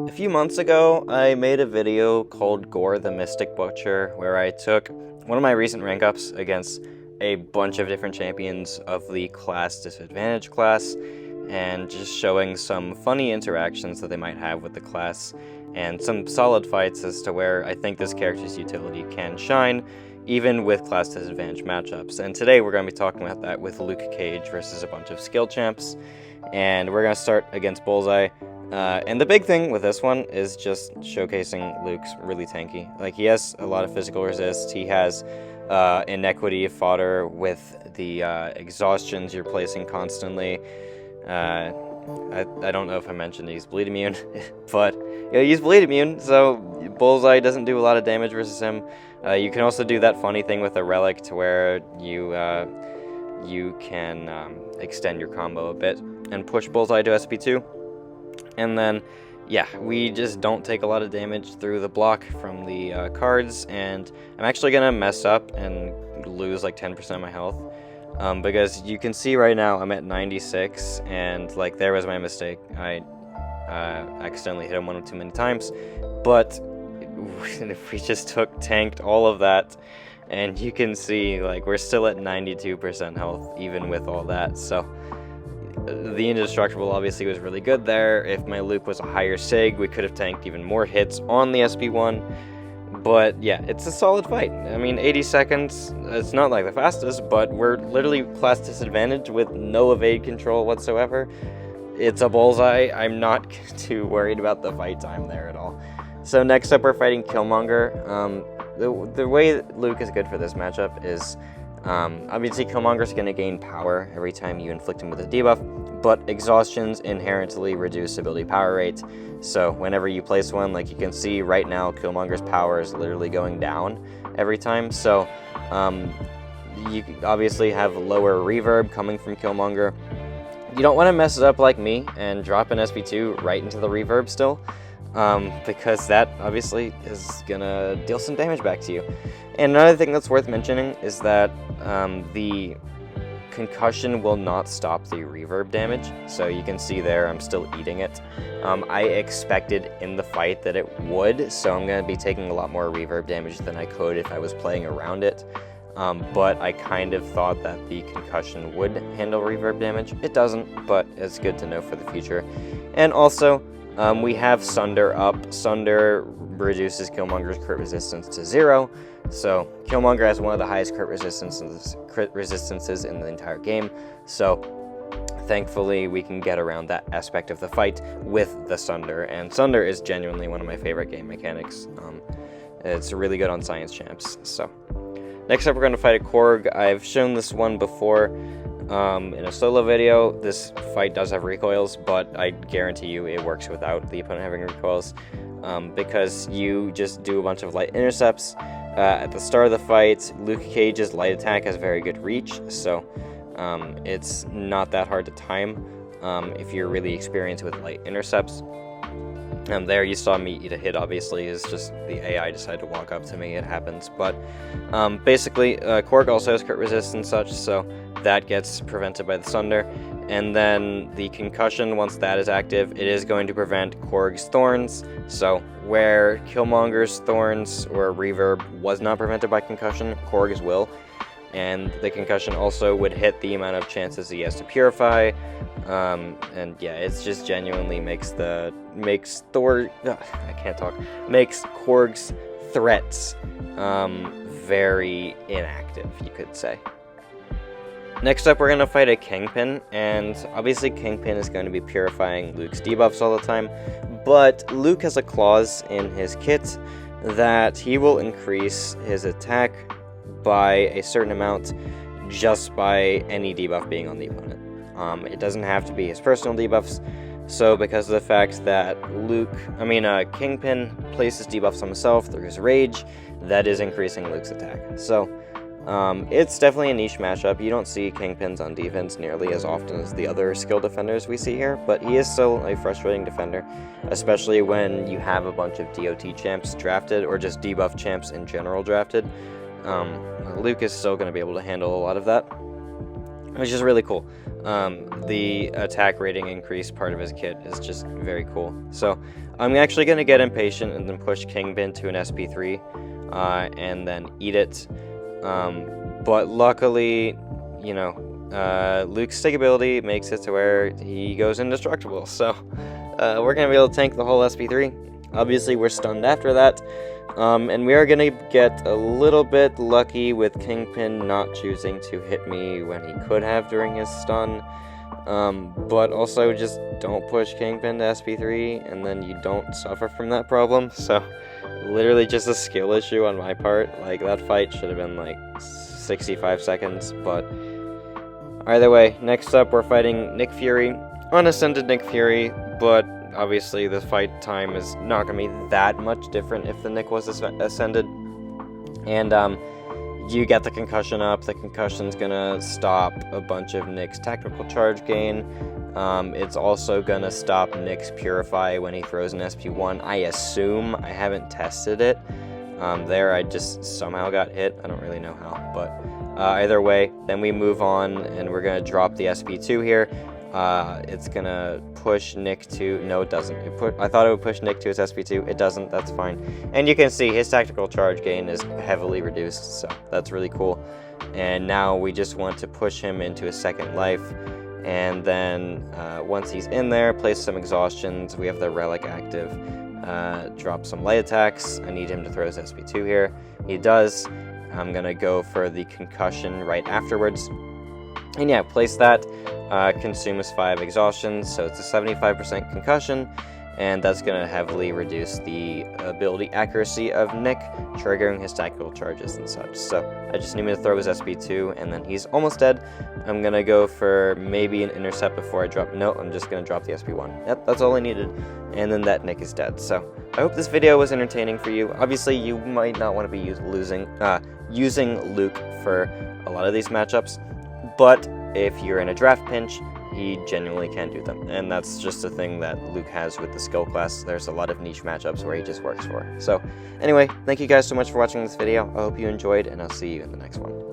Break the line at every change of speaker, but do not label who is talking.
A few months ago, I made a video called Gore the Mystic Butcher, where I took one of my recent rank ups against a bunch of different champions of the class disadvantage class, and just showing some funny interactions that they might have with the class, and some solid fights as to where I think this character's utility can shine, even with class disadvantage matchups. And today we're going to be talking about that with Luke Cage versus a bunch of skill champs, and we're going to start against Bullseye. And the big thing with this one is just showcasing Luke's really tanky. Like, he has a lot of physical resist, he has inequity of fodder with the exhaustions you're placing constantly. I don't know if I mentioned he's bleed immune, but he's bleed immune, so Bullseye doesn't do a lot of damage versus him. You can also do that funny thing with a relic to where you can extend your combo a bit and push Bullseye to SP2. And then, yeah, we just don't take a lot of damage through the block from the cards, and I'm actually going to mess up and lose like 10% of my health, because you can see right now I'm at 96, and like there was my mistake. I accidentally hit him one too many times, but we just tanked all of that, and you can see like we're still at 92% health even with all that. So the Indestructible obviously was really good there. If my Luke was a higher sig, we could have tanked even more hits on the SP1. But yeah, it's a solid fight. I mean, 80 seconds, it's not like the fastest, but we're literally class disadvantage with no evade control whatsoever. It's a Bullseye. I'm not too worried about the fight time there at all. So next up, we're fighting Killmonger. The way Luke is good for this matchup is obviously Killmonger's going to gain power every time you inflict him with a debuff, but exhaustions inherently reduce ability power rate. So whenever you place one, like you can see right now, Killmonger's power is literally going down every time. So you obviously have lower reverb coming from Killmonger. You don't want to mess it up like me and drop an SP2 right into the reverb still, because that obviously is gonna deal some damage back to you. And another thing that's worth mentioning is that the concussion will not stop the reverb damage. So you can see there I'm still eating it. I expected in the fight that it would, so I'm going to be taking a lot more reverb damage than I could if I was playing around it. But I kind of thought that the concussion would handle reverb damage. It doesn't, but it's good to know for the future. And also, we have Sunder up. Sunder reduces Killmonger's crit resistance to 0. So Killmonger has one of the highest crit resistances in the entire game. So thankfully we can get around that aspect of the fight with the Sunder. And Sunder is genuinely one of my favorite game mechanics. It's really good on science champs. So next up, we're going to fight a Korg. I've shown this one before in a solo video. This fight does have recoils, but I guarantee you it works without the opponent having recoils, because you just do a bunch of light intercepts. At the start of the fight, Luke Cage's light attack has very good reach, so it's not that hard to time if you're really experienced with light intercepts. There you saw me eat a hit, obviously, is just the AI decided to walk up to me, it happens. But basically, Korg also has crit resist and such, so that gets prevented by the Sunder. And then the concussion, once that is active, it is going to prevent Korg's thorns. So where Killmonger's thorns or reverb was not prevented by concussion, Korg's will. And the concussion also would hit the amount of chances he has to purify. And yeah, it's just genuinely makes Korg's threats very inactive, you could say. Next up, we're going to fight a Kingpin, and obviously Kingpin is going to be purifying Luke's debuffs all the time, but Luke has a clause in his kit that he will increase his attack by a certain amount just by any debuff being on the opponent. It doesn't have to be his personal debuffs, so because of the fact that Kingpin places debuffs on himself through his rage, that is increasing Luke's attack. So it's definitely a niche matchup. You don't see Kingpins on defense nearly as often as the other skill defenders we see here, but he is still a frustrating defender, especially when you have a bunch of DOT champs drafted, or just debuff champs in general drafted. Luke is still going to be able to handle a lot of that, which is really cool. The attack rating increase part of his kit is just very cool. So I'm actually going to get impatient and then push Kingpin to an SP3 and then eat it. But luckily, you know, Luke's stick ability makes it to where he goes indestructible. So we're going to be able to tank the whole SP3. Obviously, we're stunned after that. And we are going to get a little bit lucky with Kingpin not choosing to hit me when he could have during his stun. But also just don't push Kingpin to SP3 and then you don't suffer from that problem. So literally just a skill issue on my part. Like, that fight should have been like 65 seconds, but either way, next up we're fighting Nick Fury, unascended Nick Fury, but obviously the fight time is not going to be that much different if the Nick was ascended. And you get the concussion up. The concussion's gonna stop a bunch of Nick's technical charge gain. It's also gonna stop Nick's Purify when he throws an SP1. I assume. I haven't tested it. There I just somehow got hit. I don't really know how, but either way, then we move on and we're gonna drop the SP2 here. It's gonna push Nick to, no it doesn't, I thought it would push Nick to his SP2, it doesn't, that's fine. And you can see his tactical charge gain is heavily reduced, so that's really cool. And now we just want to push him into his second life, and then once he's in there, place some exhaustions. We have the relic active, drop some light attacks. I need him to throw his SP2 here, he does. I'm gonna go for the concussion right afterwards. And yeah, place that, consumes 5 exhaustions, so it's a 75% concussion, and that's going to heavily reduce the ability accuracy of Nick, triggering his tactical charges and such. So I just need him to throw his SP2, and then he's almost dead. I'm going to go for maybe an intercept before I drop, no, I'm just going to drop the SP1. Yep, that's all I needed, and then that Nick is dead. So I hope this video was entertaining for you. Obviously, you might not want to be using Luke for a lot of these matchups, but if you're in a draft pinch, he genuinely can do them. And that's just a thing that Luke has with the skill class. There's a lot of niche matchups where he just works for. So anyway, thank you guys so much for watching this video. I hope you enjoyed, and I'll see you in the next one.